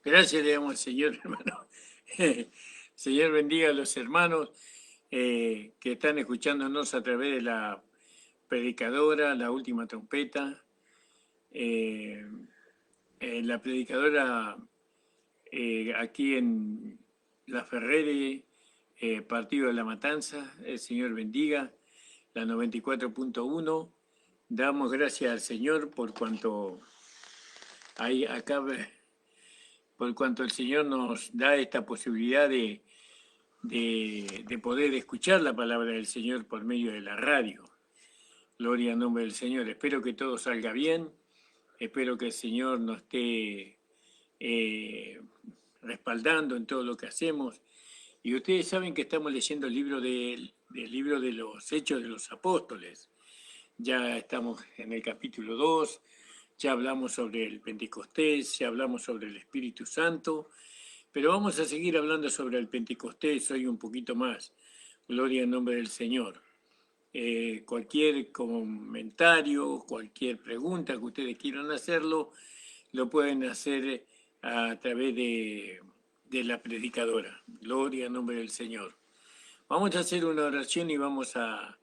Gracias le damos al Señor, hermano. Señor bendiga a los hermanos que están escuchándonos a través de la predicadora, la última trompeta. La predicadora aquí en La Ferrere, Partido de la Matanza, el Señor bendiga, la 94.1. Damos gracias al Señor por cuanto hay acá, por cuanto el Señor nos da esta posibilidad de poder escuchar la palabra del Señor por medio de la radio. Gloria al nombre del Señor. Espero que todo salga bien. Espero que el Señor nos esté respaldando en todo lo que hacemos. Y ustedes saben que estamos leyendo el libro libro de los Hechos de los Apóstoles. Ya estamos en el capítulo 2, ya hablamos sobre el Pentecostés, ya hablamos sobre el Espíritu Santo, pero vamos a seguir hablando sobre el Pentecostés hoy un poquito más. Gloria en nombre del Señor. Cualquier comentario, cualquier pregunta que ustedes quieran hacerlo, lo pueden hacer a través de la predicadora. Gloria en nombre del Señor. Vamos a hacer una oración y vamos a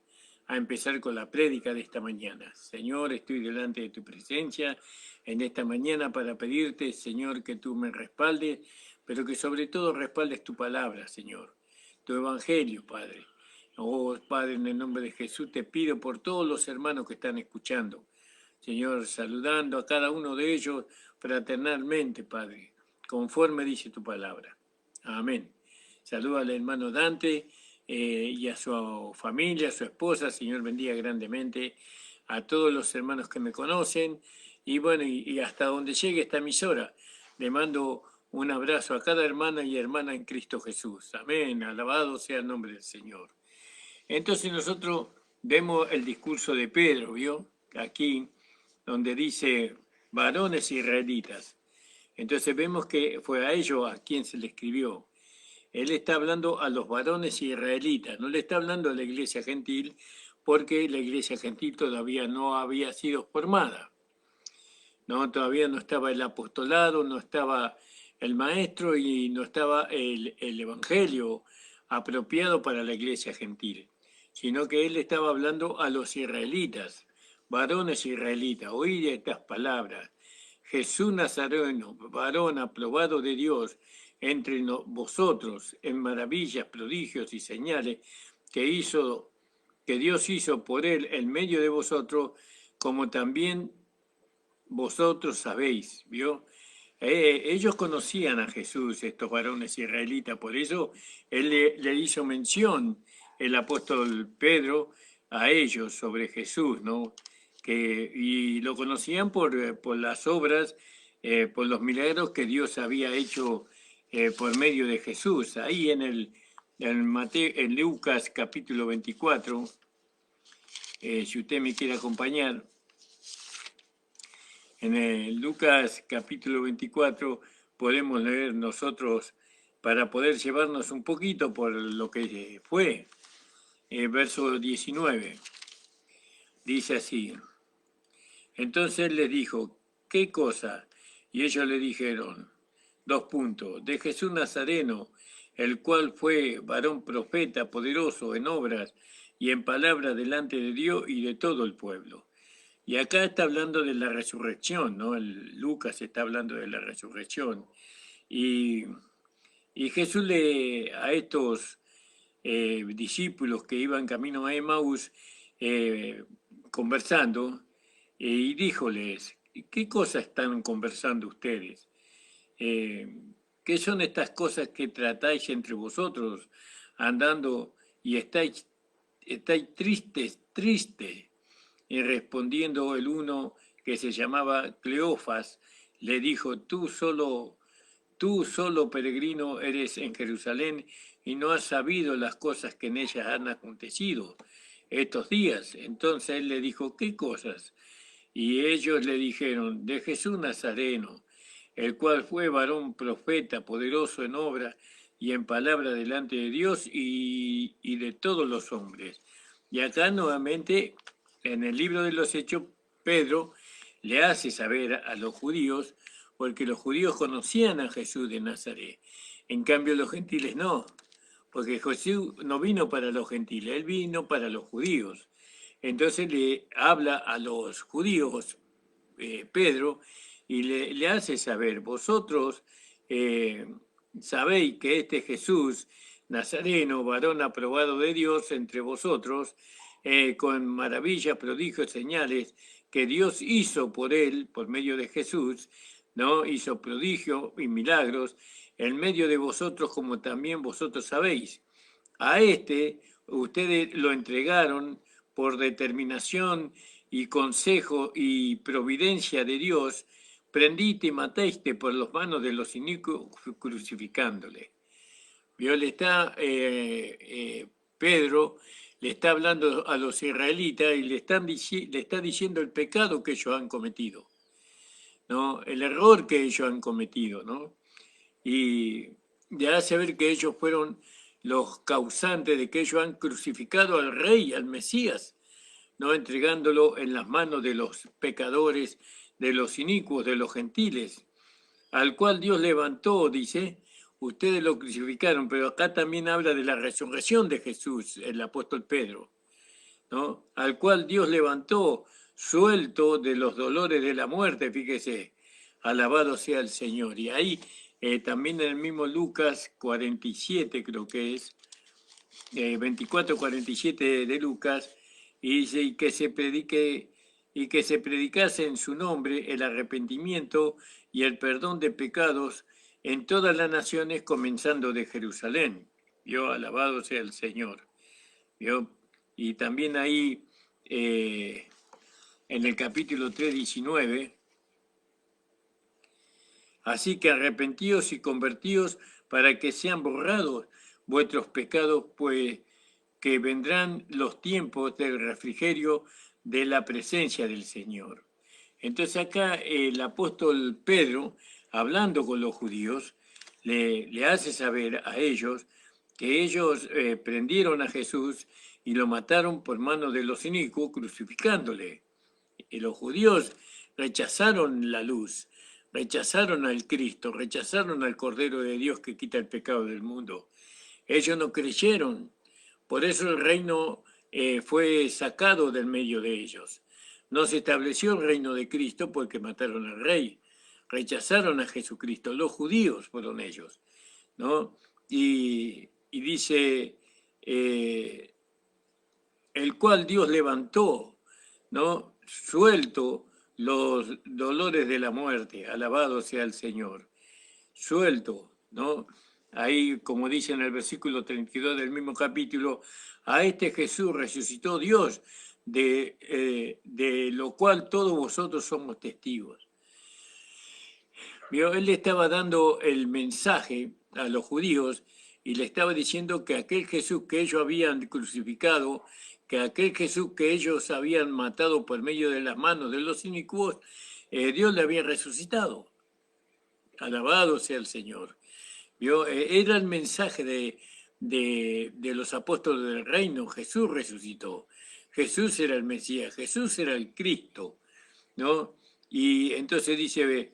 empezar con la prédica de esta mañana. Señor, estoy delante de tu presencia en esta mañana para pedirte, Señor, que tú me respaldes, pero que sobre todo respaldes tu palabra, Señor, tu evangelio, Padre. Oh, Padre, en el nombre de Jesús te pido por todos los hermanos que están escuchando. Señor, saludando a cada uno de ellos fraternalmente, Padre, conforme dice tu palabra. Amén. Saluda al hermano Dante y a su familia, a su esposa. Señor, bendiga grandemente a todos los hermanos que me conocen. Y bueno, y hasta donde llegue esta emisora, le mando un abrazo a cada hermana y hermana en Cristo Jesús. Amén. Alabado sea el nombre del Señor. Entonces nosotros vemos el discurso de Pedro, ¿vio? Aquí, donde dice varones israelitas. Entonces vemos que fue a ellos a quien se le escribió. Él está hablando a los varones israelitas, no le está hablando a la iglesia gentil, porque la iglesia gentil todavía no había sido formada. ¿No? Todavía no estaba el apostolado, no estaba el maestro y no estaba el evangelio apropiado para la iglesia gentil, sino que él estaba hablando a los israelitas, varones israelitas. Oíd estas palabras: Jesús Nazareno, varón aprobado de Dios entre vosotros en maravillas, prodigios y señales que Dios hizo por él en medio de vosotros, como también vosotros sabéis, ¿vio? Ellos conocían a Jesús, estos varones israelitas, por eso él le hizo mención, el apóstol Pedro, a ellos sobre Jesús, ¿no? Y lo conocían por las obras, por los milagros que Dios había hecho por medio de Jesús. Ahí en Lucas capítulo 24, si usted me quiere acompañar, en el Lucas capítulo 24 podemos leer nosotros, para poder llevarnos un poquito por lo que fue, verso 19. Dice así: entonces les dijo, ¿qué cosa? Y ellos le dijeron, de Jesús Nazareno, el cual fue varón profeta, poderoso en obras y en palabras delante de Dios y de todo el pueblo. Y acá está hablando de la resurrección, ¿no? Lucas está hablando de la resurrección. Y, y Jesús a estos discípulos que iban camino a Emaús conversando, y díjoles, ¿qué cosas están conversando ustedes? ¿Qué son estas cosas que tratáis entre vosotros andando y estáis tristes? Y respondiendo el uno, que se llamaba Cleofas, le dijo, tú solo peregrino eres en Jerusalén y no has sabido las cosas que en ellas han acontecido estos días. Entonces él le dijo, ¿qué cosas? Y ellos le dijeron, de Jesús Nazareno, el cual fue varón profeta, poderoso en obra y en palabra delante de Dios y de todos los hombres. Y acá nuevamente, en el libro de los Hechos, Pedro le hace saber a los judíos, porque los judíos conocían a Jesús de Nazaret. En cambio, los gentiles no, porque Jesús no vino para los gentiles, él vino para los judíos. Entonces le habla a los judíos, Pedro, y le hace saber, vosotros sabéis que este Jesús Nazareno, varón aprobado de Dios entre vosotros, con maravillas, prodigios, señales que Dios hizo por él, por medio de Jesús, ¿no? Hizo prodigios y milagros en medio de vosotros, como también vosotros sabéis. A este ustedes lo entregaron por determinación y consejo y providencia de Dios, prendiste y mataste por las manos de los inicuos crucificándole. ¿Vio? Pedro le está hablando a los israelitas y le está diciendo el pecado que ellos han cometido, ¿no? El error que ellos han cometido, ¿no? Y le hace ver que ellos fueron los causantes de que ellos han crucificado al Rey, al Mesías, ¿no? Entregándolo en las manos de los pecadores, de los inicuos, de los gentiles, al cual Dios levantó, dice, ustedes lo crucificaron, pero acá también habla de la resurrección de Jesús, el apóstol Pedro, ¿no? Al cual Dios levantó, suelto de los dolores de la muerte, fíjese, alabado sea el Señor. Y ahí también en el mismo Lucas 47, creo que es, 24-47 de Lucas, y dice, y que se predicase en su nombre el arrepentimiento y el perdón de pecados en todas las naciones, comenzando de Jerusalén. ¿Vio? Alabado sea el Señor. ¿Vio? Y también ahí, en el capítulo 3:19, así que arrepentíos y convertíos para que sean borrados vuestros pecados, pues que vendrán los tiempos del refrigerio de la presencia del Señor. Entonces acá el apóstol Pedro, hablando con los judíos, le hace saber a ellos que ellos prendieron a Jesús y lo mataron por mano de los inicuos, crucificándole. Y los judíos rechazaron la luz, rechazaron al Cristo, rechazaron al Cordero de Dios que quita el pecado del mundo. Ellos no creyeron, por eso el reino fue sacado del medio de ellos. No se estableció el reino de Cristo porque mataron al rey, rechazaron a Jesucristo, los judíos fueron ellos, ¿no? Y dice, el cual Dios levantó, ¿no? Suelto los dolores de la muerte, alabado sea el Señor, suelto, ¿no? Ahí, como dice en el versículo 32 del mismo capítulo, a este Jesús resucitó Dios, de lo cual todos vosotros somos testigos. ¿Vio? Él le estaba dando el mensaje a los judíos y le estaba diciendo que aquel Jesús que ellos habían crucificado, que aquel Jesús que ellos habían matado por medio de las manos de los inicuos, Dios le había resucitado. Alabado sea el Señor. ¿Vio? Era el mensaje de los apóstoles del reino. Jesús resucitó. Jesús era el Mesías. Jesús era el Cristo, ¿no? Y entonces dice,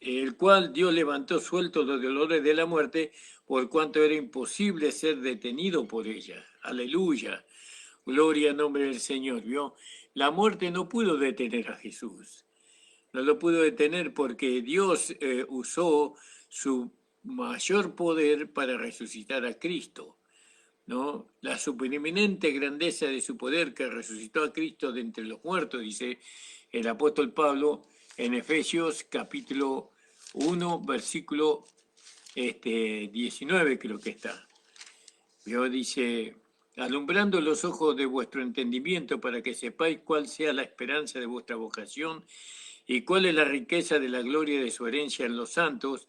el cual Dios levantó suelto los dolores de la muerte, por cuanto era imposible ser detenido por ella. Aleluya. Gloria al nombre del Señor. ¿Vio? La muerte no pudo detener a Jesús. No lo pudo detener porque Dios usó su mayor poder para resucitar a Cristo, ¿no? La supereminente grandeza de su poder que resucitó a Cristo de entre los muertos, dice el apóstol Pablo en Efesios capítulo 1, versículo 19, creo que está. ¿Vio? Dice, alumbrando los ojos de vuestro entendimiento para que sepáis cuál sea la esperanza de vuestra vocación y cuál es la riqueza de la gloria de su herencia en los santos,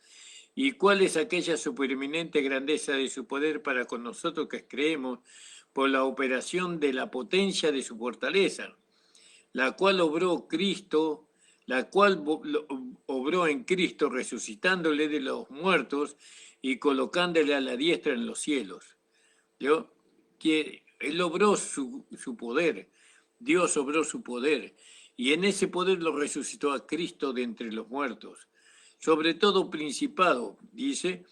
y cuál es aquella supereminente grandeza de su poder para con nosotros que creemos por la operación de la potencia de su fortaleza, la cual obró Cristo, la cual obró en Cristo resucitándole de los muertos y colocándole a la diestra en los cielos. ¿Yo? Que él obró su poder, Dios obró su poder. y en ese poder lo resucitó a Cristo de entre los muertos. Sobre todo principado, dice,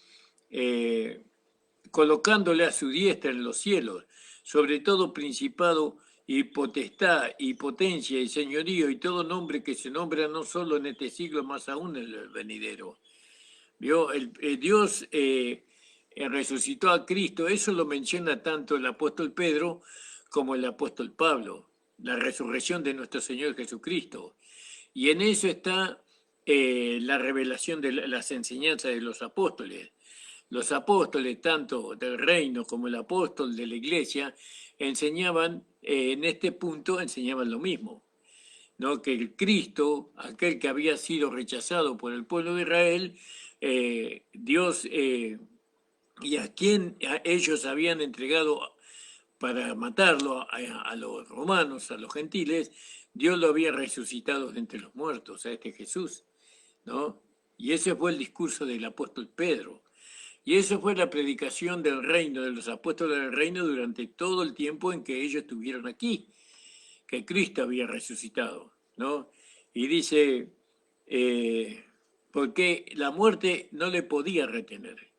colocándole a su diestra en los cielos, sobre todo principado y potestad y potencia y señorío y todo nombre que se nombra no solo en este siglo, más aún en el venidero. ¿Vio? Dios resucitó a Cristo, eso lo menciona tanto el apóstol Pedro como el apóstol Pablo, la resurrección de nuestro Señor Jesucristo. Y en eso está la revelación de las enseñanzas de los apóstoles. Los apóstoles, tanto del reino como el apóstol de la iglesia, enseñaban, en este punto, enseñaban lo mismo, ¿no? Que el Cristo, aquel que había sido rechazado por el pueblo de Israel, Dios y a quien ellos habían entregado para matarlo a los romanos, a los gentiles, Dios lo había resucitado de entre los muertos, a este Jesús, ¿no? Y ese fue el discurso del apóstol Pedro. Y eso fue la predicación del reino, de los apóstoles del reino durante todo el tiempo en que ellos estuvieron aquí, que Cristo había resucitado, ¿no? Y dice, porque la muerte no le podía retener.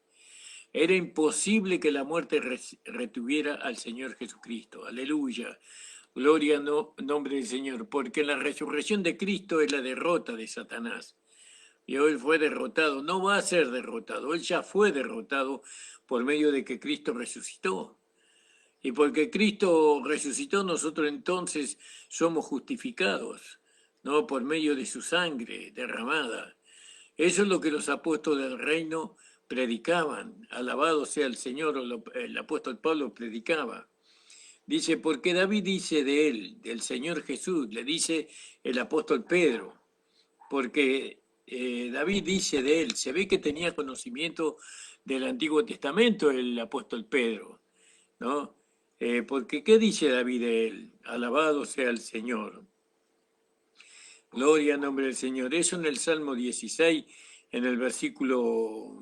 Era imposible que la muerte retuviera al Señor Jesucristo. Aleluya. Gloria al nombre del Señor. Porque la resurrección de Cristo es la derrota de Satanás. Y hoy fue derrotado. No va a ser derrotado. Él ya fue derrotado por medio de que Cristo resucitó. Y porque Cristo resucitó, nosotros entonces somos justificados, ¿no? Por medio de su sangre derramada. Eso es lo que los apóstoles del reino predicaban. Alabado sea el Señor, o el apóstol Pablo predicaba. Dice, porque David dice de él, del Señor Jesús, le dice el apóstol Pedro, porque David dice de él, se ve que tenía conocimiento del Antiguo Testamento el apóstol Pedro, ¿no? Porque ¿qué dice David de él? Alabado sea el Señor. Gloria al nombre del Señor. Eso en el Salmo 16, en el versículo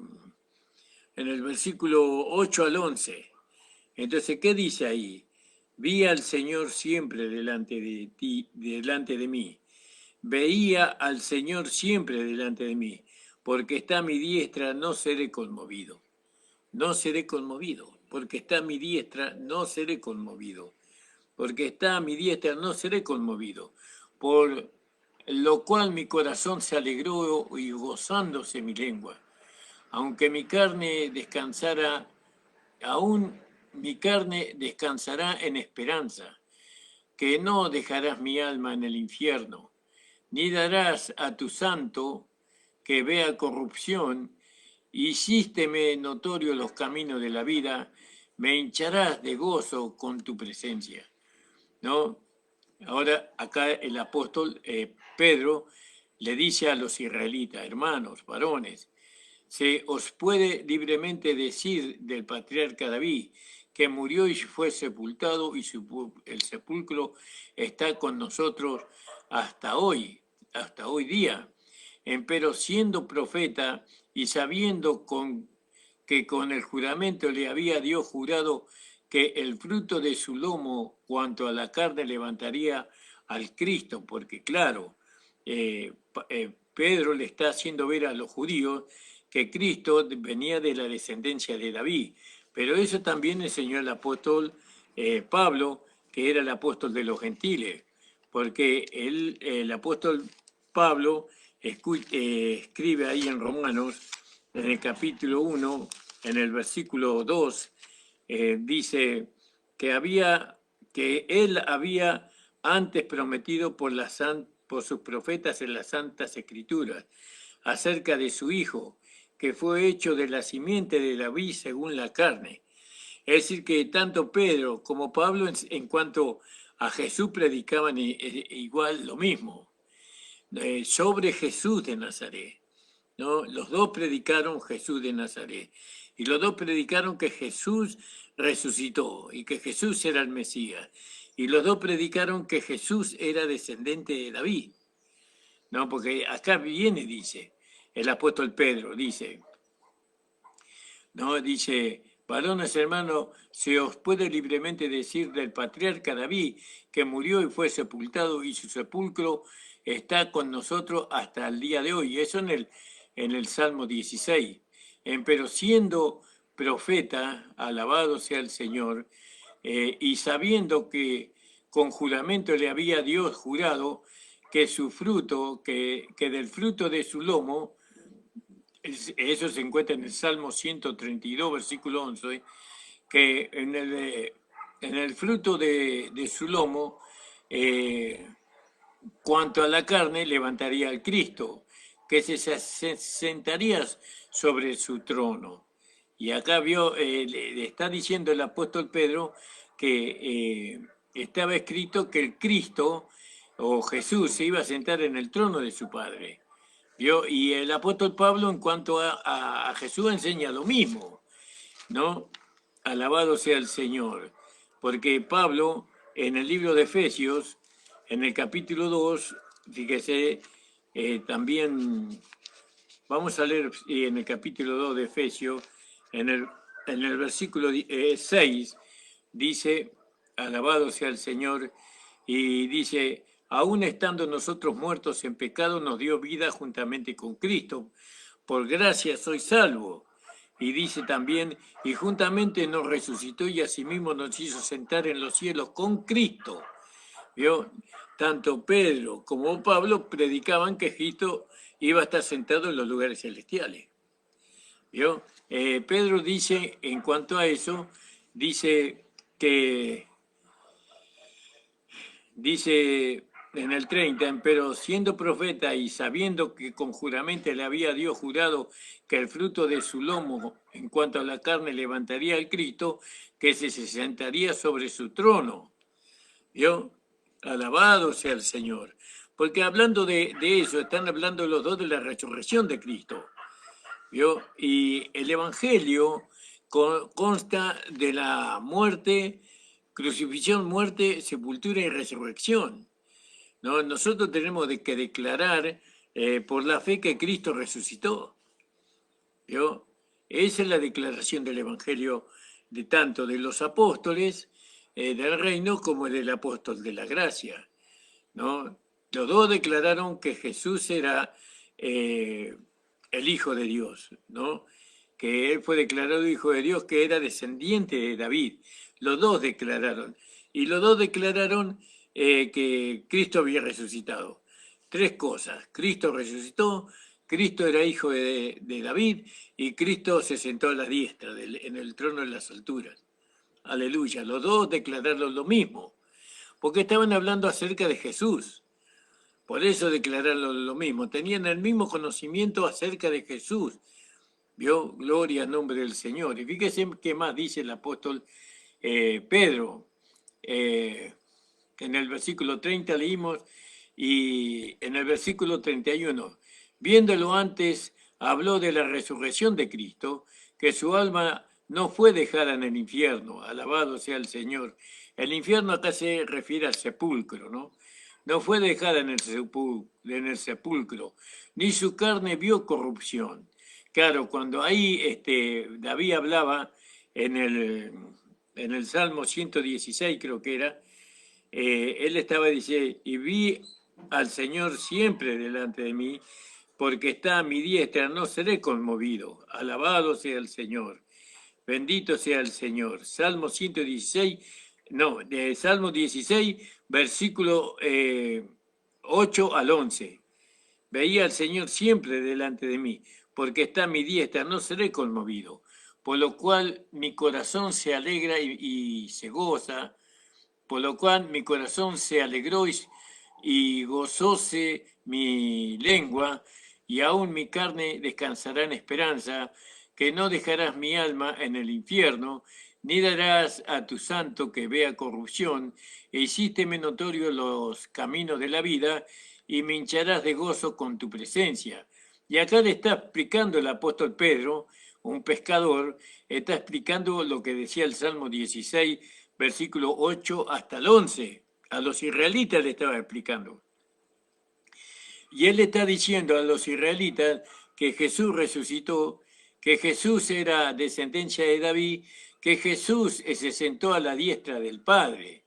8 al 11. Entonces, ¿qué dice ahí? Vi al Señor siempre delante de ti, delante de mí. Veía al Señor siempre delante de mí, porque está a mi diestra, no seré conmovido. No seré conmovido, porque está a mi diestra, no seré conmovido. Porque está a mi diestra, no seré conmovido. Por lo cual mi corazón se alegró y gozándose mi lengua. Aunque mi carne descansara, aún mi carne descansará en esperanza, que no dejarás mi alma en el infierno, ni darás a tu santo que vea corrupción, hicísteme notorio los caminos de la vida, me hincharás de gozo con tu presencia, ¿no? Ahora acá el apóstol Pedro le dice a los israelitas, hermanos, varones, se os puede libremente decir del patriarca David que murió y fue sepultado y el sepulcro está con nosotros hasta hoy día. Empero siendo profeta y sabiendo que con el juramento le había Dios jurado que el fruto de su lomo cuanto a la carne levantaría al Cristo, porque claro, Pedro le está haciendo ver a los judíos que Cristo venía de la descendencia de David, pero eso también enseñó el apóstol Pablo, que era el apóstol de los gentiles, porque el apóstol Pablo escribe ahí en Romanos, en el capítulo 1, en el versículo 2, dice que él había antes prometido por sus profetas en las Santas Escrituras acerca de su Hijo, que fue hecho de la simiente de David según la carne. Es decir, que tanto Pedro como Pablo en cuanto a Jesús predicaban igual lo mismo, sobre Jesús de Nazaret, ¿no? Los dos predicaron Jesús de Nazaret y los dos predicaron que Jesús resucitó y que Jesús era el Mesías. Y los dos predicaron que Jesús era descendente de David, ¿no? Porque acá viene, dice, el apóstol Pedro, dice, ¿no? Dice, Varones hermanos, se os puede libremente decir del patriarca David, que murió y fue sepultado, y su sepulcro está con nosotros hasta el día de hoy. Eso en el Salmo 16. Pero siendo profeta, alabado sea el Señor, y sabiendo que con juramento le había Dios jurado que su fruto, que del fruto de su lomo, eso se encuentra en el Salmo 132, versículo 11, que en el fruto de su lomo, cuanto a la carne, levantaría al Cristo, que se sentaría sobre su trono. Y acá le está diciendo el apóstol Pedro que estaba escrito que el Cristo o Jesús se iba a sentar en el trono de su Padre. ¿Vio? Y el apóstol Pablo en cuanto a Jesús enseña lo mismo, ¿no? Alabado sea el Señor. Porque Pablo en el libro de Efesios, en el capítulo 2, fíjese, también vamos a leer en el capítulo 2 de Efesios, en el versículo 6, dice, alabado sea el Señor, y dice, aún estando nosotros muertos en pecado, nos dio vida juntamente con Cristo. Por gracia soy salvo. Y dice también, y juntamente nos resucitó y asimismo nos hizo sentar en los cielos con Cristo. ¿Vio? Tanto Pedro como Pablo predicaban que Cristo iba a estar sentado en los lugares celestiales. ¿Vio? Pedro dice, en cuanto a eso, dice en el 30, pero siendo profeta y sabiendo que con juramento le había Dios jurado que el fruto de su lomo, en cuanto a la carne, levantaría al Cristo, que se sentaría sobre su trono. ¿Vio? Alabado sea el Señor. Porque hablando de eso, están hablando los dos de la resurrección de Cristo. ¿Vio? Y el Evangelio consta de la muerte, crucifixión, muerte, sepultura y resurrección. ¿No? Nosotros tenemos que declarar por la fe que Cristo resucitó. ¿Vio? Esa es la declaración del Evangelio de tanto de los apóstoles del reino como del apóstol de la gracia, ¿no? Los dos declararon que Jesús era el Hijo de Dios, ¿no? Que él fue declarado Hijo de Dios, que era descendiente de David. Los dos declararon. Y los dos declararon que Cristo había resucitado. Tres cosas. Cristo resucitó, Cristo era hijo de David y Cristo se sentó a la diestra en el trono de las alturas. Aleluya. Los dos declararon lo mismo, porque estaban hablando acerca de Jesús. Por eso declararon lo mismo. Tenían el mismo conocimiento acerca de Jesús. ¿Vio? Gloria al nombre del Señor. Y fíjese qué más dice el apóstol Pedro. En el versículo 30 leímos, y en el versículo 31, viéndolo antes, habló de la resurrección de Cristo, que su alma no fue dejada en el infierno, alabado sea el Señor. El infierno acá se refiere al sepulcro, ¿no? No fue dejada en el sepulcro, ni su carne vio corrupción. Claro, cuando ahí David hablaba en el Salmo 116, creo que era, él estaba diciendo, y vi al Señor siempre delante de mí, porque está a mi diestra, no seré conmovido. Alabado sea el Señor. Bendito sea el Señor. Salmo 116, Salmo 16, versículo 8 al 11. Veía al Señor siempre delante de mí, porque está a mi diestra, no seré conmovido. Por lo cual mi corazón se alegra y se goza, por lo cual mi corazón se alegró y gozóse mi lengua, y aún mi carne descansará en esperanza, que no dejarás mi alma en el infierno, ni darás a tu santo que vea corrupción, e hicísteme notorio los caminos de la vida, y me hincharás de gozo con tu presencia. Y acá le está explicando el apóstol Pedro, un pescador, está explicando lo que decía el Salmo 16, versículo 8 hasta el 11. A los israelitas le estaba explicando. Y él le está diciendo a los israelitas que Jesús resucitó, que Jesús era descendencia de David, que Jesús se sentó a la diestra del Padre,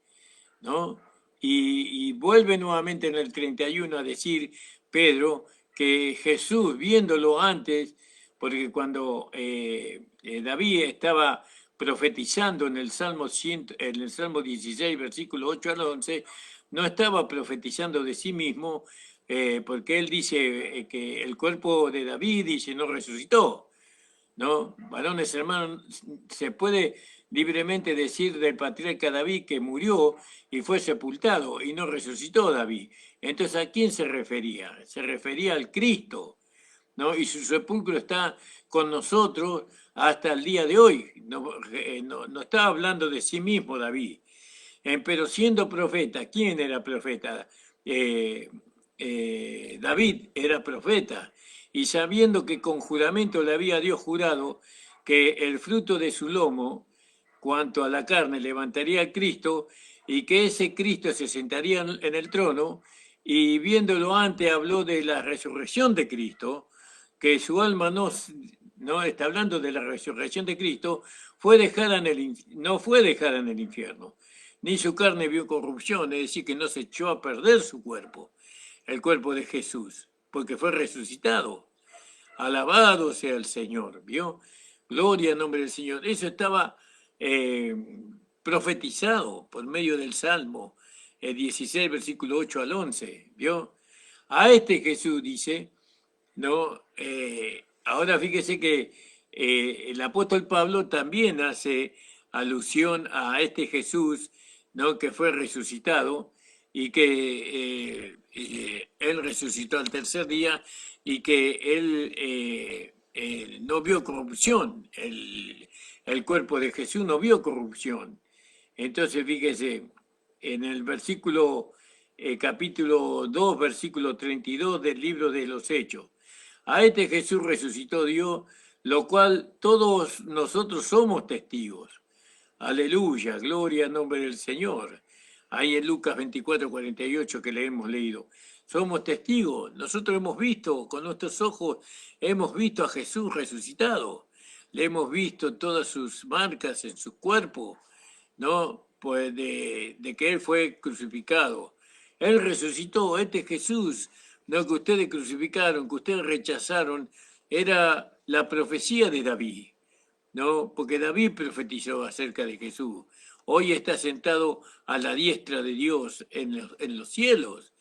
¿no? Y vuelve nuevamente en el 31 a decir Pedro que Jesús, viéndolo antes, porque cuando David estaba profetizando en el Salmo 16, versículo 8 al 11, no estaba profetizando de sí mismo, porque él dice que el cuerpo de David, dice, no resucitó, ¿no? Varones hermanos, se puede libremente decir del patriarca David que murió y fue sepultado y no resucitó David. Entonces, ¿a quién se refería? Se refería al Cristo, ¿no? Y su sepulcro está con nosotros hasta el día de hoy. No está hablando de sí mismo David. Pero siendo profeta, ¿quién era profeta? David era profeta. Y sabiendo que con juramento le había Dios jurado que el fruto de su lomo, cuanto a la carne, levantaría a Cristo, y que ese Cristo se sentaría en el trono, y viéndolo antes habló de la resurrección de Cristo, que su alma no está hablando de la resurrección de Cristo, no fue dejada en el infierno, ni su carne vio corrupción, es decir, que no se echó a perder su cuerpo, el cuerpo de Jesús, porque fue resucitado. Alabado sea el Señor, ¿vio? Gloria al nombre del Señor. Eso estaba profetizado por medio del Salmo 16, versículo 8 al 11, ¿vio? A este Jesús dice, ¿no? Ahora fíjese que el apóstol Pablo también hace alusión a este Jesús, ¿no? Que fue resucitado y que él resucitó al tercer día y que él no vio corrupción, el cuerpo de Jesús no vio corrupción. Entonces fíjese, en el versículo, capítulo 2, versículo 32 del libro de los Hechos, a este Jesús resucitó Dios, lo cual todos nosotros somos testigos. Aleluya, gloria al nombre del Señor. Ahí en Lucas 24, 48 que le hemos leído. Somos testigos, nosotros hemos visto, con nuestros ojos, hemos visto a Jesús resucitado. Le hemos visto todas sus marcas en su cuerpo, ¿no? Pues de que Él fue crucificado. Él resucitó, este Jesús, no que ustedes crucificaron, que ustedes rechazaron, era la profecía de David, ¿no? Porque David profetizó acerca de Jesús. Hoy está sentado a la diestra de Dios en los cielos.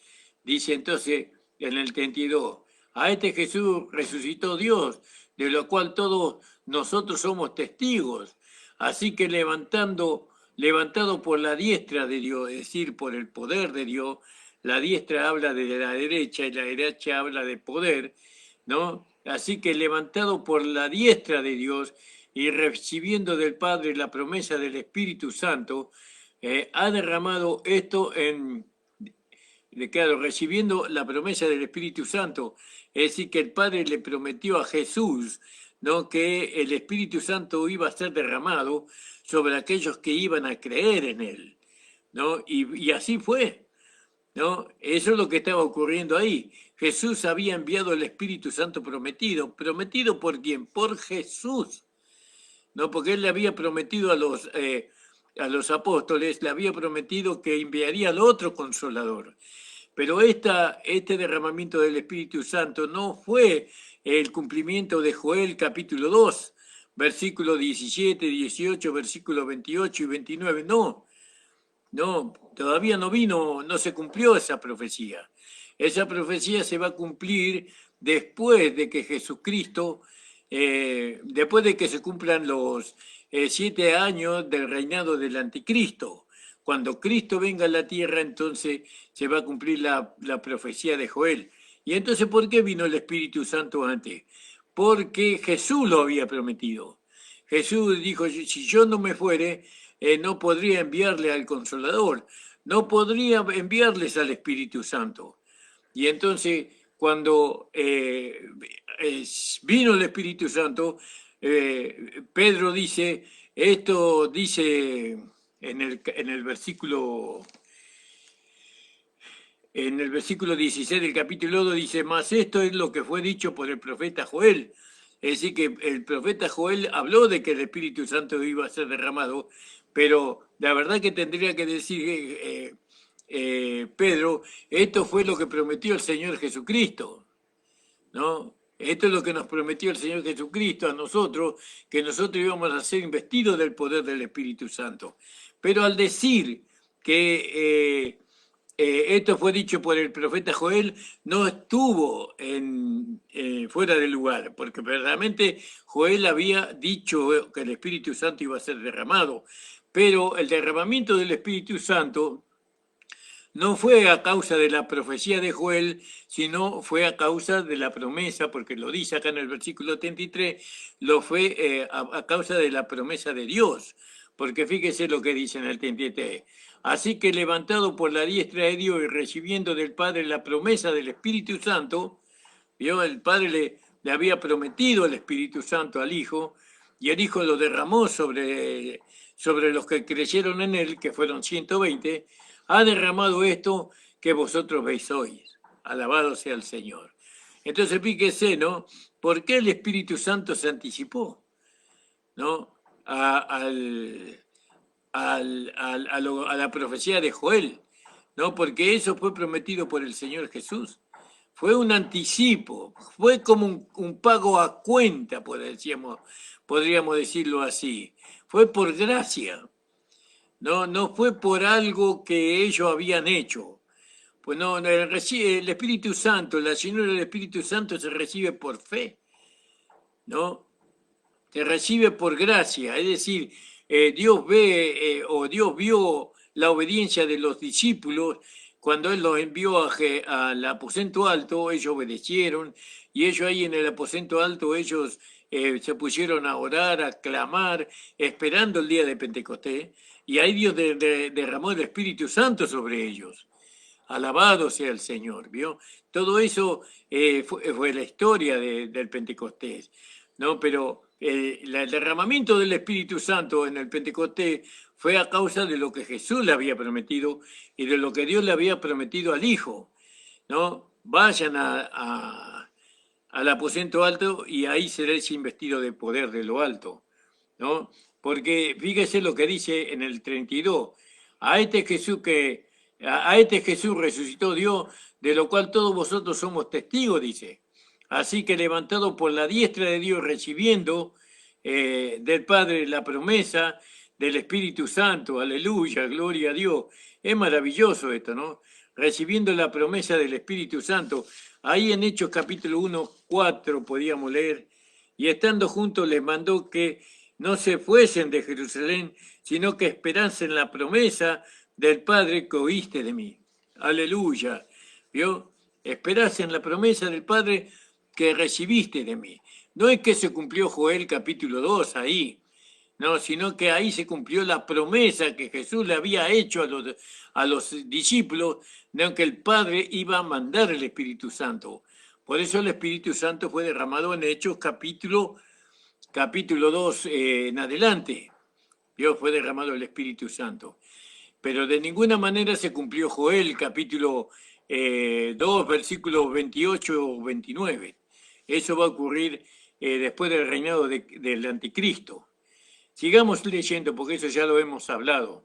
Dice entonces en el 32, a este Jesús resucitó Dios, de lo cual todos nosotros somos testigos. Así que levantado por la diestra de Dios, es decir, por el poder de Dios, la diestra habla de la derecha y la derecha habla de poder, ¿no? Así que levantado por la diestra de Dios y recibiendo del Padre la promesa del Espíritu Santo, ha derramado esto claro, recibiendo la promesa del Espíritu Santo, es decir, que el Padre le prometió a Jesús, ¿no? Que el Espíritu Santo iba a ser derramado sobre aquellos que iban a creer en él, ¿no? Y así fue, ¿no? Eso es lo que estaba ocurriendo ahí. Jesús había enviado el Espíritu Santo prometido. ¿Prometido por quién? Por Jesús, ¿no? Porque él le había prometido a los apóstoles, le había prometido que enviaría al otro consolador. Pero este derramamiento del Espíritu Santo no fue el cumplimiento de Joel capítulo 2, versículo 17, 18, versículo 28 y 29. No, todavía no vino, no se cumplió esa profecía. Esa profecía se va a cumplir después de que Jesucristo, después de que se cumplan los 7 años del reinado del anticristo. Cuando Cristo venga a la tierra, entonces se va a cumplir la profecía de Joel. ¿Y entonces por qué vino el Espíritu Santo antes? Porque Jesús lo había prometido. Jesús dijo, si yo no me fuere, no podría enviarle al Consolador, no podría enviarles al Espíritu Santo. Y entonces, cuando vino el Espíritu Santo, Pedro dice, esto dice en el versículo 16 del capítulo 2, dice, mas esto es lo que fue dicho por el profeta Joel. Es decir, que el profeta Joel habló de que el Espíritu Santo iba a ser derramado, pero la verdad que tendría que decir Pedro, esto fue lo que prometió el Señor Jesucristo, ¿no? Esto es lo que nos prometió el Señor Jesucristo a nosotros, que nosotros íbamos a ser investidos del poder del Espíritu Santo. Pero al decir que esto fue dicho por el profeta Joel, no estuvo fuera de lugar, porque verdaderamente Joel había dicho que el Espíritu Santo iba a ser derramado, pero el derramamiento del Espíritu Santo no fue a causa de la profecía de Joel, sino fue a causa de la promesa, porque lo dice acá en el versículo 33, lo fue a causa de la promesa de Dios, porque fíjese lo que dice en el 33. Así que levantado por la diestra de Dios y recibiendo del Padre la promesa del Espíritu Santo, ¿vio? El Padre le había prometido el Espíritu Santo al Hijo, y el Hijo lo derramó sobre los que creyeron en él, que fueron 120, ha derramado esto que vosotros veis hoy. Alabado sea el Señor. Entonces fíjese, ¿no? ¿Por qué el Espíritu Santo se anticipó? ¿No? A la profecía de Joel, ¿no? Porque eso fue prometido por el Señor Jesús. Fue un anticipo, fue como un pago a cuenta, podríamos decirlo así. Fue por gracia. No fue por algo que ellos habían hecho. Pues no, el Espíritu Santo, la llenura del Espíritu Santo se recibe por fe, ¿no? Se recibe por gracia. Es decir, Dios ve o Dios vio la obediencia de los discípulos cuando Él los envió al aposento alto, ellos obedecieron y ellos ahí en el aposento alto, ellos se pusieron a orar, a clamar, esperando el día de Pentecostés. Y ahí Dios derramó el Espíritu Santo sobre ellos. Alabado sea el Señor, ¿vio? Todo eso fue la historia del Pentecostés, ¿no? Pero el derramamiento del Espíritu Santo en el Pentecostés fue a causa de lo que Jesús le había prometido y de lo que Dios le había prometido al Hijo, ¿no? Vayan al aposento alto y ahí seréis investido de poder de lo alto, ¿no? Porque fíjese lo que dice en el 32, a este Jesús resucitó Dios, de lo cual todos vosotros somos testigos, dice. Así que levantado por la diestra de Dios, recibiendo del Padre la promesa del Espíritu Santo, aleluya, gloria a Dios. Es maravilloso esto, ¿no? Recibiendo la promesa del Espíritu Santo. Ahí en Hechos capítulo 1, 4 podíamos leer, y estando juntos les mandó que no se fuesen de Jerusalén, sino que esperasen la promesa del Padre que oíste de mí. Aleluya. ¿Vio? Esperasen la promesa del Padre que recibiste de mí. No es que se cumplió Joel capítulo 2 ahí, no, sino que ahí se cumplió la promesa que Jesús le había hecho a los discípulos de que el Padre iba a mandar el Espíritu Santo. Por eso el Espíritu Santo fue derramado en Hechos capítulo 2 en adelante. Dios fue derramado el Espíritu Santo. Pero de ninguna manera se cumplió Joel capítulo 2, versículos 28 o 29. Eso va a ocurrir después del reinado del anticristo. Sigamos leyendo porque eso ya lo hemos hablado.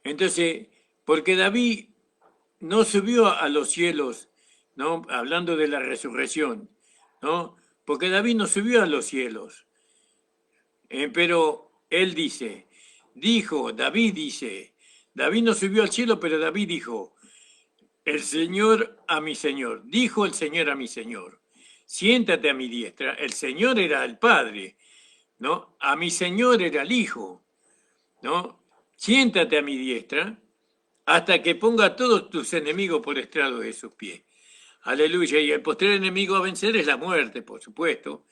Entonces, porque David no subió a los cielos, ¿no? Hablando de la resurrección, ¿no? Porque David no subió a los cielos. Pero él David no subió al cielo, pero David dijo, el Señor a mi Señor, dijo el Señor a mi Señor, siéntate a mi diestra. El Señor era el Padre, ¿no? A mi Señor era el Hijo, ¿no? Siéntate a mi diestra hasta que ponga a todos tus enemigos por estrado de sus pies. Aleluya. Y el postrer enemigo a vencer es la muerte, por supuesto.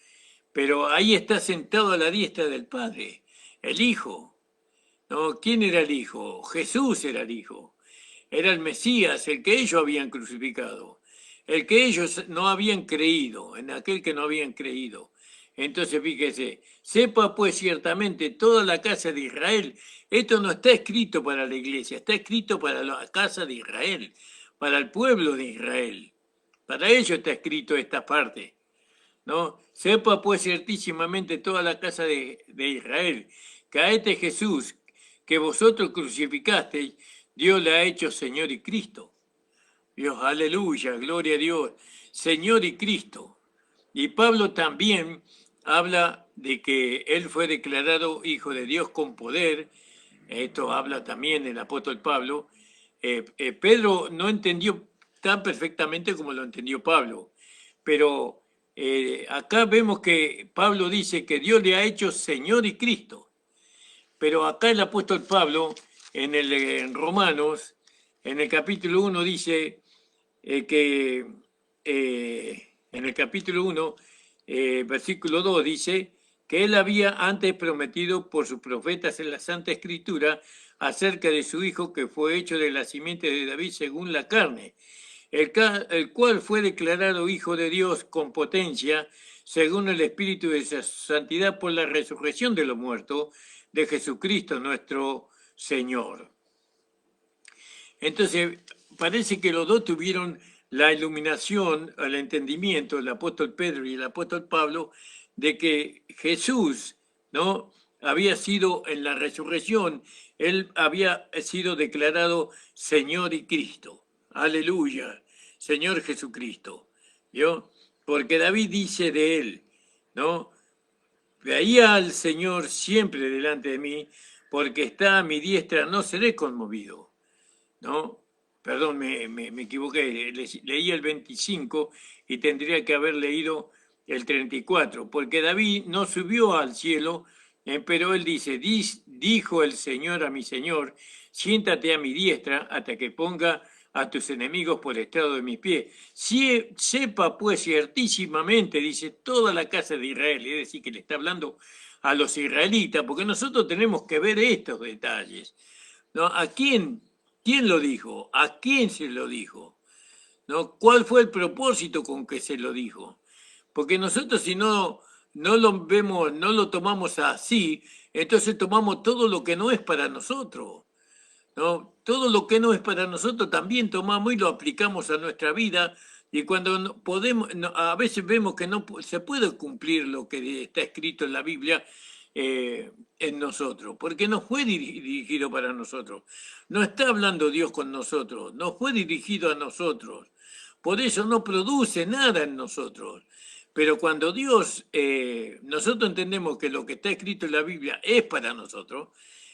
Pero ahí está sentado a la diestra del Padre, el Hijo. ¿No? ¿Quién era el Hijo? Jesús era el Hijo. Era el Mesías, el que ellos habían crucificado. El que ellos no habían creído, en aquel que no habían creído. Entonces, fíjese, sepa pues ciertamente toda la casa de Israel, esto no está escrito para la iglesia, está escrito para la casa de Israel, para el pueblo de Israel. Para ellos está escrito esta parte, ¿no? Sepa pues ciertísimamente toda la casa de Israel, que a este Jesús que vosotros crucificasteis, Dios le ha hecho Señor y Cristo. Dios, aleluya, gloria a Dios, Señor y Cristo. Y Pablo también habla de que él fue declarado hijo de Dios con poder. Esto habla también el apóstol Pablo. Pedro no entendió tan perfectamente como lo entendió Pablo, pero acá vemos que Pablo dice que Dios le ha hecho Señor y Cristo. Pero acá el apóstol Pablo, en Romanos, en el capítulo 1, dice que en el capítulo 1, versículo 2, dice que él había antes prometido por sus profetas en la Santa Escritura acerca de su hijo que fue hecho de la simiente de David según la carne, el cual fue declarado hijo de Dios con potencia según el Espíritu de santidad por la resurrección de los muertos de Jesucristo nuestro Señor. Entonces, parece que los dos tuvieron la iluminación, el entendimiento, el apóstol Pedro y el apóstol Pablo, de que Jesús, ¿no?, había sido en la resurrección, él había sido declarado Señor y Cristo. Aleluya, Señor Jesucristo. ¿Vio? Porque David dice de él, ¿no? Veía al Señor siempre delante de mí, porque está a mi diestra, no seré conmovido. ¿No? Perdón, me equivoqué, leí el 25 y tendría que haber leído el 34, porque David no subió al cielo, pero él dice, dijo el Señor a mi Señor, siéntate a mi diestra hasta que ponga a tus enemigos por estrado de mis pies. Sepa pues ciertísimamente, dice toda la casa de Israel, es decir, que le está hablando a los israelitas, porque nosotros tenemos que ver estos detalles, ¿no? ¿A quién lo dijo? ¿A quién se lo dijo? ¿No? ¿Cuál fue el propósito con que se lo dijo? Porque nosotros si no lo vemos, no lo tomamos así, entonces tomamos todo lo que no es para nosotros, ¿no? Todo lo que no es para nosotros también tomamos y lo aplicamos a nuestra vida, y cuando podemos, a veces vemos que no se puede cumplir lo que está escrito en la Biblia en nosotros, porque no fue dirigido para nosotros. No está hablando Dios con nosotros, no fue dirigido a nosotros. Por eso no produce nada en nosotros. Pero cuando Dios, nosotros entendemos que lo que está escrito en la Biblia es para nosotros,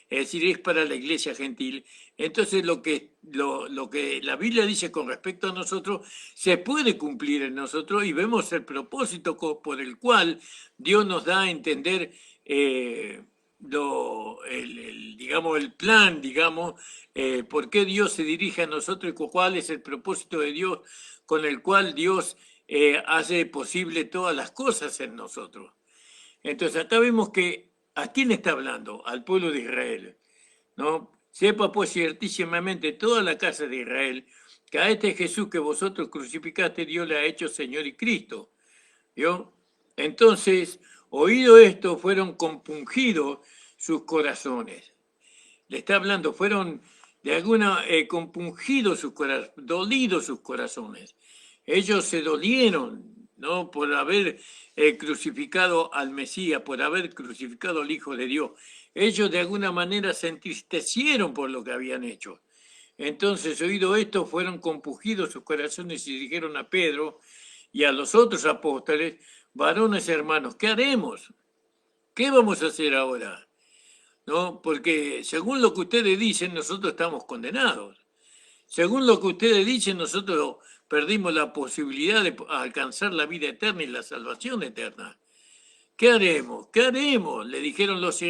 es decir, es para la iglesia gentil, entonces lo que la Biblia dice con respecto a nosotros se puede cumplir en nosotros y vemos el propósito por el cual Dios nos da a entender digamos, el plan, digamos, por qué Dios se dirige a nosotros y cuál es el propósito de Dios con el cual Dios hace posible todas las cosas en nosotros. Entonces acá vemos que, ¿a quién está hablando? Al pueblo de Israel, ¿no? Sepa pues ciertísimamente toda la casa de Israel que a este Jesús que vosotros crucificaste Dios le ha hecho Señor y Cristo. ¿Vio? Entonces, oído esto, fueron compungidos sus corazones. Le está hablando, fueron de alguna compungidos sus corazones, dolidos sus corazones. Ellos se dolieron, ¿no?, por haber crucificado al Mesías, por haber crucificado al Hijo de Dios. Ellos de alguna manera se entristecieron por lo que habían hecho. Entonces, oído esto, fueron compungidos sus corazones y dijeron a Pedro y a los otros apóstoles, varones hermanos, ¿qué haremos? ¿Qué vamos a hacer ahora? ¿No? Porque según lo que ustedes dicen, nosotros estamos condenados. Según lo que ustedes dicen, nosotros perdimos la posibilidad de alcanzar la vida eterna y la salvación eterna. ¿Qué haremos? ¿Qué haremos? Le dijeron los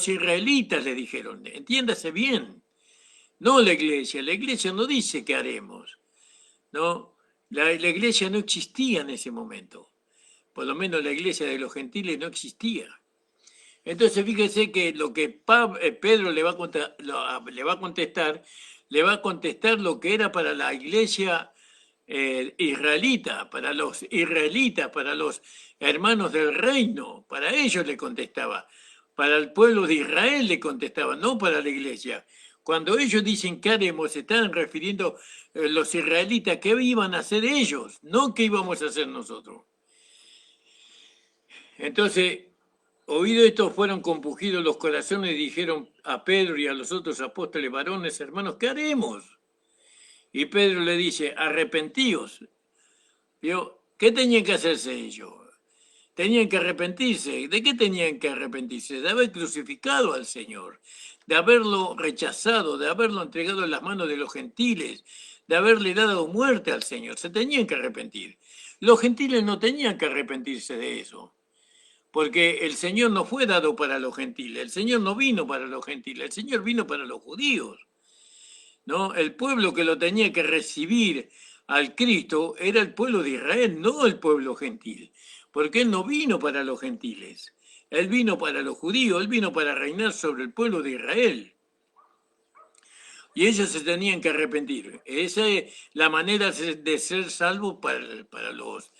israelitas, le dijeron. Entiéndase bien. No la iglesia no dice qué haremos. ¿No? La iglesia no existía en ese momento. Por lo menos la iglesia de los gentiles no existía. Entonces fíjese que lo que Pedro le va a contestar lo que era para la iglesia israelita, para los israelitas, para los hermanos del reino, para ellos le contestaba, para el pueblo de Israel le contestaba, no para la iglesia. Cuando ellos dicen qué haremos, se están refiriendo los israelitas, qué iban a hacer ellos, no qué íbamos a hacer nosotros. Entonces, oído esto, fueron compungidos los corazones y dijeron a Pedro y a los otros apóstoles: varones, hermanos, ¿qué haremos? Y Pedro le dice: arrepentíos. ¿Vio? ¿Qué tenían que hacerse ellos? Tenían que arrepentirse. ¿De qué tenían que arrepentirse? De haber crucificado al Señor, de haberlo rechazado, de haberlo entregado en las manos de los gentiles, de haberle dado muerte al Señor. Se tenían que arrepentir. Los gentiles no tenían que arrepentirse de eso, porque el Señor no fue dado para los gentiles, el Señor no vino para los gentiles, el Señor vino para los judíos, ¿no? El pueblo que lo tenía que recibir al Cristo era el pueblo de Israel, no el pueblo gentil, porque Él no vino para los gentiles, Él vino para los judíos, Él vino para reinar sobre el pueblo de Israel. Y ellos se tenían que arrepentir. Esa es la manera de ser salvos para los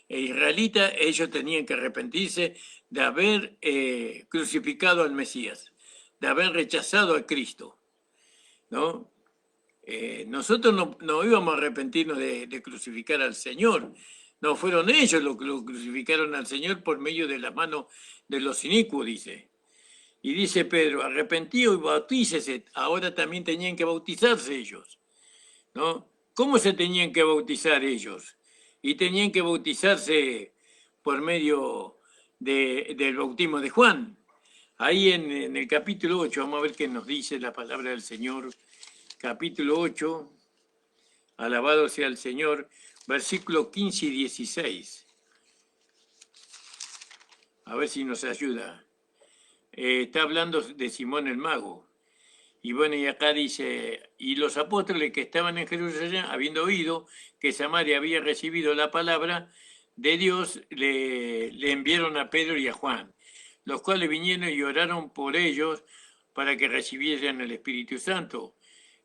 israelitas. Ellos tenían que arrepentirse de haber crucificado al Mesías, de haber rechazado a Cristo, ¿no? Nosotros no íbamos a arrepentirnos de crucificar al Señor. No, fueron ellos los que lo crucificaron al Señor por medio de la mano de los inicuos, dice. Y dice Pedro: arrepentíos y bautícese. Ahora también tenían que bautizarse ellos, ¿no? ¿Cómo se tenían que bautizar ellos? Y tenían que bautizarse por medio del bautismo de Juan. Ahí en el capítulo 8, vamos a ver qué nos dice la palabra del Señor. Capítulo 8, alabado sea el Señor, versículos 15 y 16. A ver si nos ayuda. Está hablando de Simón el Mago. Y bueno, y acá dice: y los apóstoles que estaban en Jerusalén, habiendo oído que Samaria había recibido la palabra de Dios, le enviaron a Pedro y a Juan, los cuales vinieron y oraron por ellos para que recibieran el Espíritu Santo,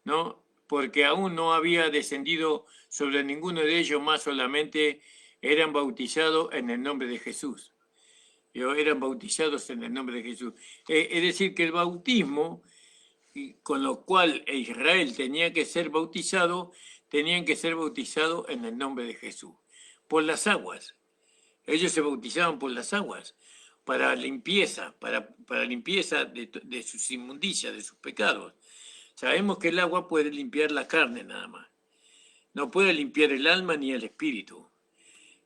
¿no? Porque aún no había descendido sobre ninguno de ellos, más solamente eran bautizados en el nombre de Jesús. Eran bautizados en el nombre de Jesús. Es decir, que el bautismo, con lo cual Israel tenía que ser bautizado, tenían que ser bautizados en el nombre de Jesús, por las aguas. Ellos se bautizaban por las aguas, para limpieza, para limpieza de sus inmundicias, de sus pecados. Sabemos que el agua puede limpiar la carne nada más, no puede limpiar el alma ni el espíritu.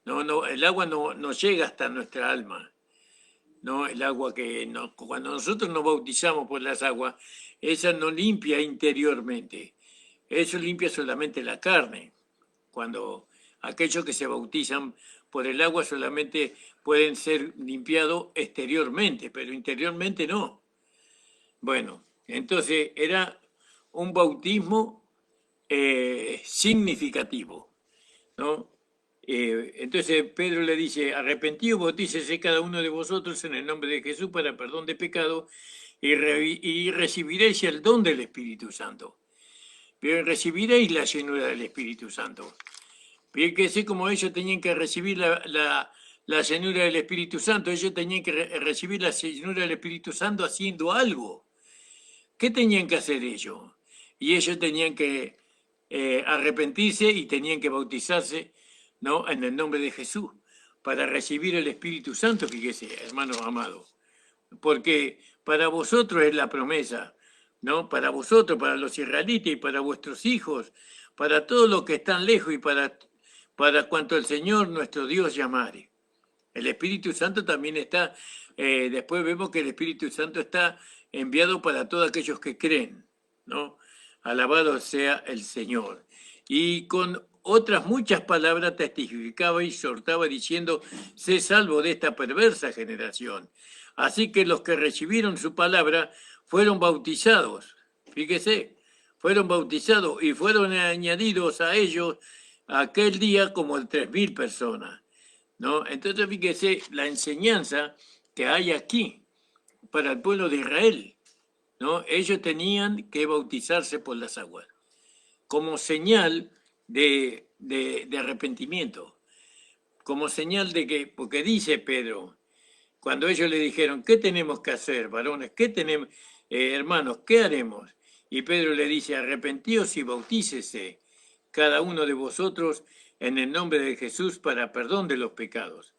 No, el agua no llega hasta nuestra alma. ¿No? El agua cuando nosotros nos bautizamos por las aguas, esa no limpia interiormente, eso limpia solamente la carne. Cuando aquellos que se bautizan por el agua solamente pueden ser limpiados exteriormente, pero interiormente no. Bueno, entonces era un bautismo significativo, ¿no? Entonces Pedro le dice: arrepentíos, bautícese cada uno de vosotros en el nombre de Jesús para perdón de pecado y recibiréis el don del Espíritu Santo. Pero recibiréis la llenura del Espíritu Santo. Fíjense como ellos tenían que recibir la llenura del Espíritu Santo. Ellos tenían que recibir la llenura del Espíritu Santo haciendo algo. ¿Qué tenían que hacer ellos? Y ellos tenían que arrepentirse y tenían que bautizarse, ¿no?, en el nombre de Jesús, para recibir el Espíritu Santo, fíjese, hermanos amados. Porque para vosotros es la promesa, ¿no? Para vosotros, para los israelitas y para vuestros hijos, para todos los que están lejos y para cuanto el Señor nuestro Dios llamare. El Espíritu Santo también está, después vemos que el Espíritu Santo está enviado para todos aquellos que creen, ¿no? Alabado sea el Señor. Y con otras muchas palabras testificaba y exhortaba diciendo: sé salvo de esta perversa generación. Así que los que recibieron su palabra fueron bautizados. Fíjese, fueron bautizados y fueron añadidos a ellos aquel día como 3.000 personas, ¿no? Entonces fíjese la enseñanza que hay aquí para el pueblo de Israel, ¿no? Ellos tenían que bautizarse por las aguas como señal de arrepentimiento, como señal de que, porque dice Pedro, cuando ellos le dijeron: ¿qué tenemos que hacer, varones? ¿Qué tenemos, hermanos? ¿Qué haremos? Y Pedro le dice: arrepentíos y bautícese cada uno de vosotros en el nombre de Jesús para perdón de los pecados.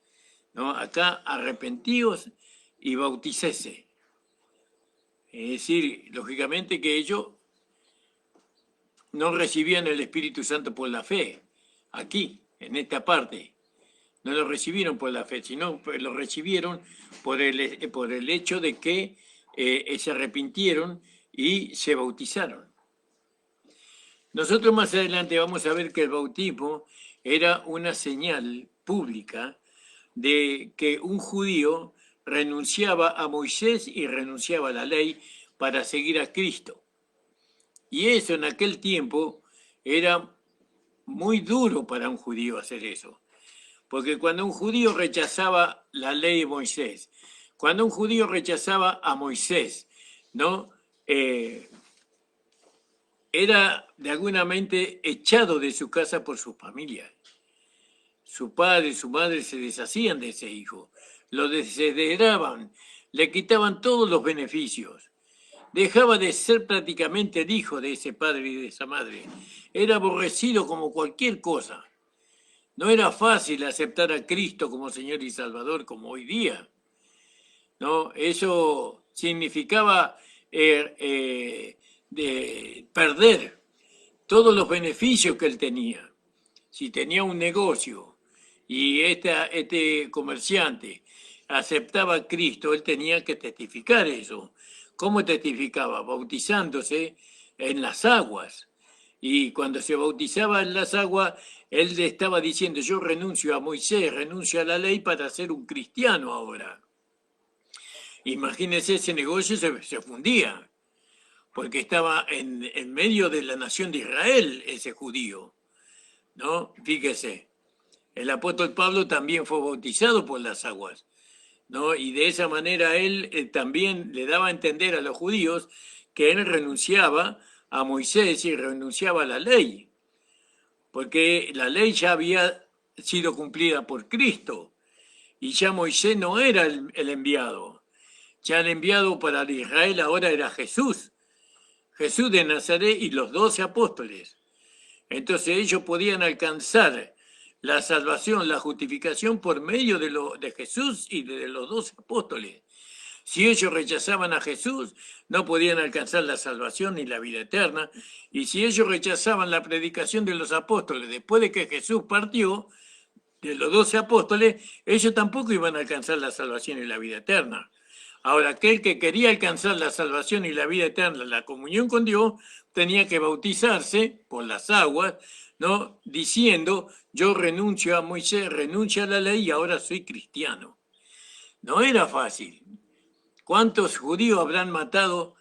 ¿no? Acá arrepentíos y bauticése. Es decir, lógicamente que ellos no recibían el Espíritu Santo por la fe, aquí, en esta parte. No lo recibieron por la fe, sino lo recibieron por el hecho de que se arrepintieron y se bautizaron. Nosotros más adelante vamos a ver que el bautismo era una señal pública de que un judío renunciaba a Moisés y renunciaba a la ley para seguir a Cristo. Y eso en aquel tiempo era muy duro para un judío hacer eso. Porque cuando un judío rechazaba la ley de Moisés, cuando un judío rechazaba a Moisés, ¿no? Era de alguna mente echado de su casa por su familia. Su padre y su madre se deshacían de ese hijo, lo desheredaban, le quitaban todos los beneficios. Dejaba de ser prácticamente el hijo de ese padre y de esa madre. Era aborrecido como cualquier cosa. No era fácil aceptar a Cristo como Señor y Salvador como hoy día, ¿no? Eso significaba de perder todos los beneficios que él tenía. Si tenía un negocio y este comerciante aceptaba a Cristo, él tenía que testificar eso. ¿Cómo testificaba? Bautizándose en las aguas. Y cuando se bautizaba en las aguas, él le estaba diciendo, yo renuncio a Moisés, renuncio a la ley para ser un cristiano ahora. Imagínense, ese negocio se fundía, porque estaba en medio de la nación de Israel ese judío, ¿no? Fíjese, el apóstol Pablo también fue bautizado por las aguas, ¿no? Y de esa manera él también le daba a entender a los judíos que él renunciaba a Moisés y renunciaba a la ley, porque la ley ya había sido cumplida por Cristo y ya Moisés no era el enviado. Ya el enviado para Israel ahora era Jesús, Jesús de Nazaret y los 12 apóstoles. Entonces ellos podían alcanzar la salvación, la justificación por medio de Jesús y de los 12 apóstoles. Si ellos rechazaban a Jesús, no podían alcanzar la salvación ni la vida eterna. Y si ellos rechazaban la predicación de los apóstoles después de que Jesús partió, de los 12 apóstoles, ellos tampoco iban a alcanzar la salvación y la vida eterna. Ahora, aquel que quería alcanzar la salvación y la vida eterna, la comunión con Dios, tenía que bautizarse por las aguas, ¿no? Diciendo, yo renuncio a Moisés, renuncio a la ley y ahora soy cristiano. No era fácil. ¿Cuántos judíos habrán matado,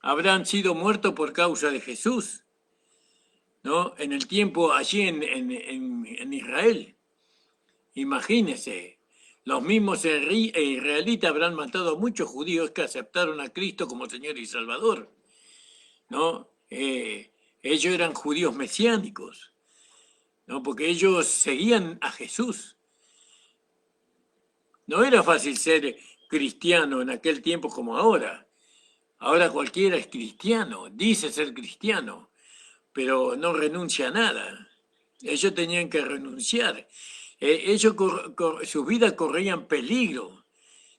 habrán sido muertos por causa de Jesús? ¿No? En el tiempo allí en Israel. Imagínense, los mismos israelitas habrán matado a muchos judíos que aceptaron a Cristo como Señor y Salvador, ¿no? Ellos eran judíos mesiánicos, ¿no? Porque ellos seguían a Jesús. No era fácil ser cristiano en aquel tiempo como ahora. Ahora cualquiera es cristiano, dice ser cristiano, pero no renuncia a nada. Ellos tenían que renunciar. Ellos, sus vidas corrían peligro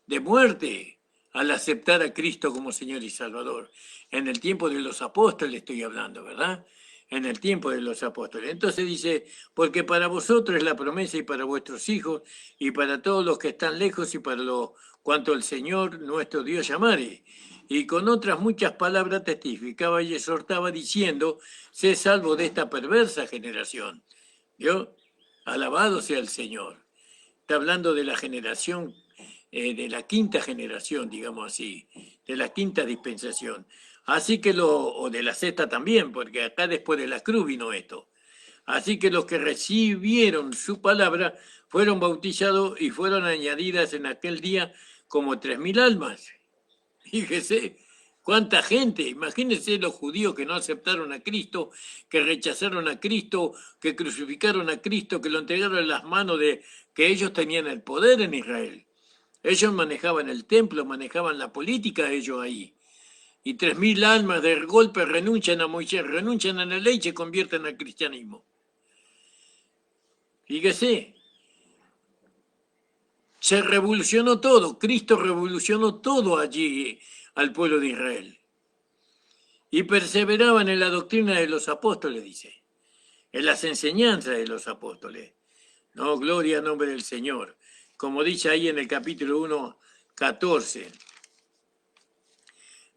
de muerte al aceptar a Cristo como Señor y Salvador. En el tiempo de los apóstoles estoy hablando, ¿verdad? En el tiempo de los apóstoles. Entonces dice, porque para vosotros es la promesa y para vuestros hijos y para todos los que están lejos y para los cuanto el Señor nuestro Dios llamare. Y con otras muchas palabras testificaba y exhortaba diciendo, sé salvo de esta perversa generación. ¿Vio? Alabado sea el Señor. Está hablando de la generación, de la quinta generación, digamos así, de la quinta dispensación. Así que o de la sexta también, porque acá después de la cruz vino esto. Así que los que recibieron su palabra fueron bautizados y fueron añadidas en aquel día como 3.000 almas. Fíjese, cuánta gente, imagínense los judíos que no aceptaron a Cristo, que rechazaron a Cristo, que crucificaron a Cristo, que lo entregaron en las manos de que ellos tenían el poder en Israel. Ellos manejaban el templo, manejaban la política, ellos ahí. Y 3.000 almas de golpe renuncian a Moisés, renuncian a la ley y se convierten al cristianismo. Fíjese, se revolucionó todo. Cristo revolucionó todo allí al pueblo de Israel. Y perseveraban en la doctrina de los apóstoles, dice, en las enseñanzas de los apóstoles. No, gloria al nombre del Señor. Como dice ahí en el capítulo 1, 14.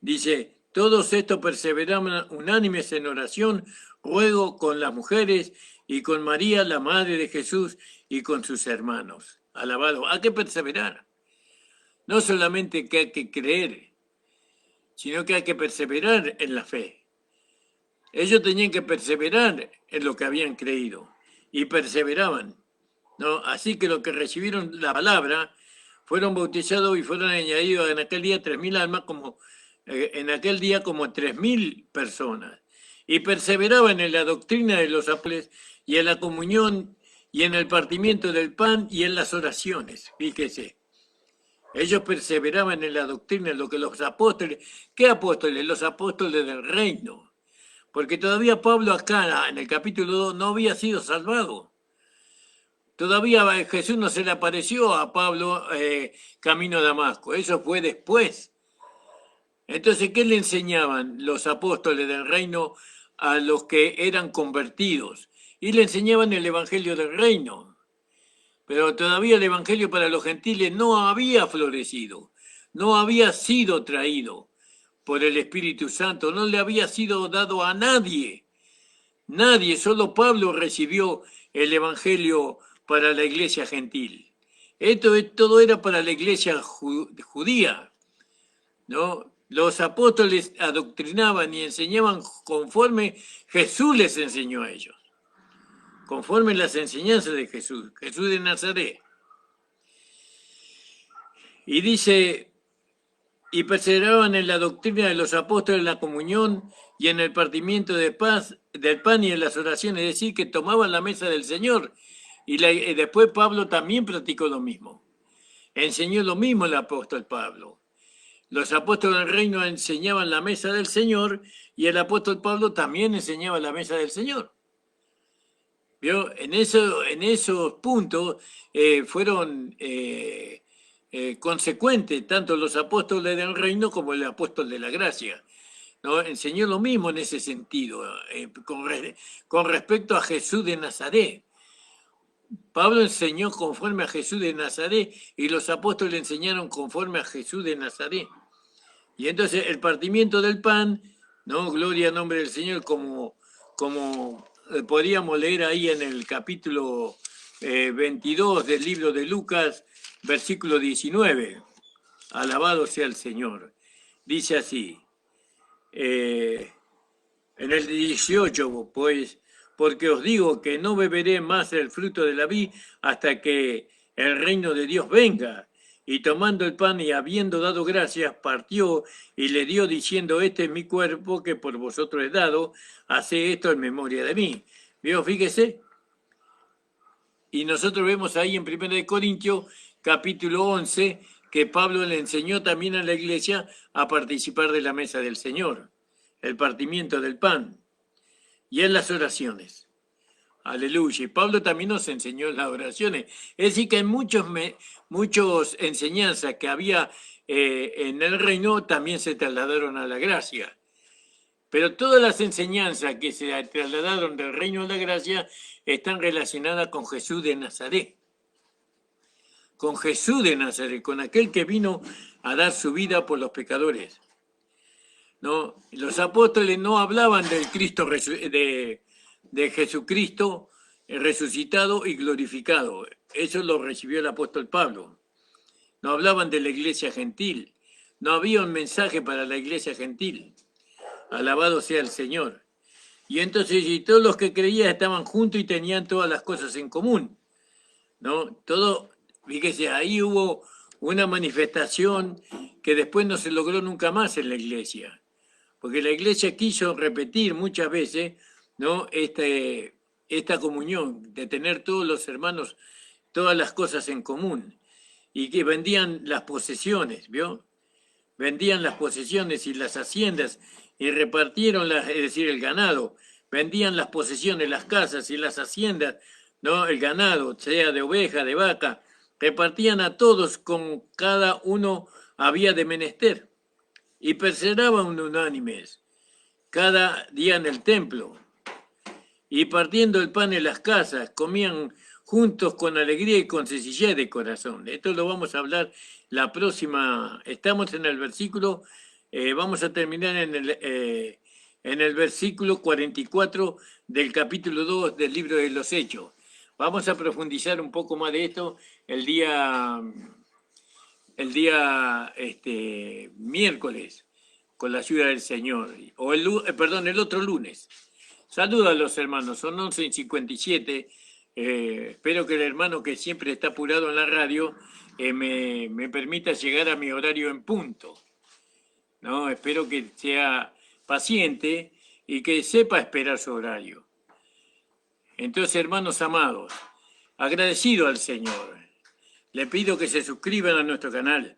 Dice, todos estos perseveraban unánimes en oración, ruego con las mujeres y con María, la madre de Jesús, y con sus hermanos. Alabado. Hay que perseverar. No solamente que hay que creer, sino que hay que perseverar en la fe. Ellos tenían que perseverar en lo que habían creído y perseveraban, ¿no? Así que los que recibieron la palabra fueron bautizados y fueron añadidos en aquel día 3.000 almas, en aquel día como 3.000 personas. Y perseveraban en la doctrina de los apóstoles y en la comunión y en el partimiento del pan y en las oraciones. Fíjese. Ellos perseveraban en la doctrina, en lo que los apóstoles, ¿qué apóstoles? Los apóstoles del reino. Porque todavía Pablo acá, en el capítulo 2, no había sido salvado. Todavía Jesús no se le apareció a Pablo camino a Damasco. Eso fue después. Entonces, ¿qué le enseñaban los apóstoles del reino a los que eran convertidos? Y le enseñaban el evangelio del reino. Pero todavía el evangelio para los gentiles no había florecido, no había sido traído por el Espíritu Santo, no le había sido dado a nadie. Nadie, solo Pablo recibió el evangelio para la iglesia gentil. Todo era para la iglesia judía, ¿no? Los apóstoles adoctrinaban y enseñaban conforme Jesús les enseñó a ellos, conforme las enseñanzas de Jesús, Jesús de Nazaret. Y dice, y perseveraban en la doctrina de los apóstoles, en la comunión y en el partimiento del pan y en las oraciones, es decir, que tomaban la mesa del Señor. Y después Pablo también practicó lo mismo. Enseñó lo mismo el apóstol Pablo. Los apóstoles del reino enseñaban la mesa del Señor y el apóstol Pablo también enseñaba la mesa del Señor. ¿Vio? En esos puntos fueron consecuentes tanto los apóstoles del reino como el apóstol de la gracia, ¿no? Enseñó lo mismo en ese sentido, con respecto a Jesús de Nazaret. Pablo enseñó conforme a Jesús de Nazaret y los apóstoles enseñaron conforme a Jesús de Nazaret. Y entonces el partimiento del pan, ¿no? Gloria al nombre del Señor, como podríamos leer ahí en el capítulo 22 del libro de Lucas, versículo 19. Alabado sea el Señor. Dice así, en el 18, pues, porque os digo que no beberé más el fruto de la vid hasta que el reino de Dios venga. Y tomando el pan y habiendo dado gracias, partió y le dio diciendo, este es mi cuerpo que por vosotros he dado, haced esto en memoria de mí. ¿Vio? Fíjese. Y nosotros vemos ahí en 1 Corintios, capítulo 11, que Pablo le enseñó también a la iglesia a participar de la mesa del Señor, el partimiento del pan, y en las oraciones. Aleluya. Y Pablo también nos enseñó en las oraciones. Es decir, que en muchas enseñanzas que había en el reino también se trasladaron a la gracia. Pero todas las enseñanzas que se trasladaron del reino a la gracia están relacionadas con Jesús de Nazaret. Con Jesús de Nazaret, con aquel que vino a dar su vida por los pecadores. ¿No? Los apóstoles no hablaban del Cristo de Jesucristo resucitado y glorificado. Eso lo recibió el apóstol Pablo. No hablaban de la iglesia gentil. No había un mensaje para la iglesia gentil. Alabado sea el Señor. Y entonces y todos los que creían estaban juntos y tenían todas las cosas en común, ¿no? Todo, fíjese, ahí hubo una manifestación que después no se logró nunca más en la iglesia. Porque la iglesia quiso repetir muchas veces, ¿no? Esta comunión, de tener todos los hermanos todas las cosas en común, y que vendían las posesiones, ¿vio? Vendían las posesiones y las haciendas y repartieron, es decir, el ganado, vendían las posesiones, las casas y las haciendas, ¿no? El ganado, sea de oveja, de vaca, repartían a todos como cada uno había de menester, y perseveraban unánimes cada día en el templo, y partiendo el pan en las casas, comían juntos con alegría y con sencillez de corazón. Esto lo vamos a hablar la próxima. Estamos en el versículo, vamos a terminar en el versículo 44 del capítulo 2 del libro de los Hechos. Vamos a profundizar un poco más de esto el día miércoles, con la ayuda del Señor, o el otro lunes. Saludos a los hermanos, son 11:57. Espero que el hermano que siempre está apurado en la radio me permita llegar a mi horario en punto, ¿no? Espero que sea paciente y que sepa esperar su horario. Entonces, hermanos amados, agradecido al Señor, le pido que se suscriban a nuestro canal,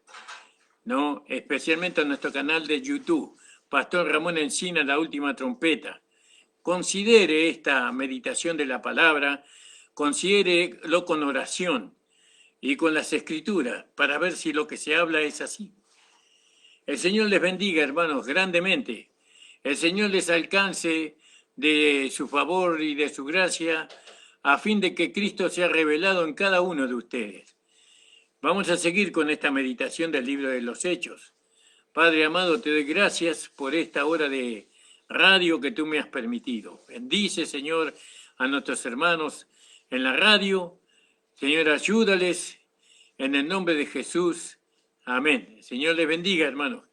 ¿no? Especialmente a nuestro canal de YouTube, Pastor Ramón Encina, La Última Trompeta. Considere esta meditación de la palabra, considérelo con oración y con las escrituras para ver si lo que se habla es así. El Señor les bendiga, hermanos, grandemente. El Señor les alcance de su favor y de su gracia a fin de que Cristo sea revelado en cada uno de ustedes. Vamos a seguir con esta meditación del libro de los Hechos. Padre amado, te doy gracias por esta hora de radio que tú me has permitido. Bendice, Señor, a nuestros hermanos en la radio. Señor, ayúdales en el nombre de Jesús. Amén. Señor les bendiga, hermanos.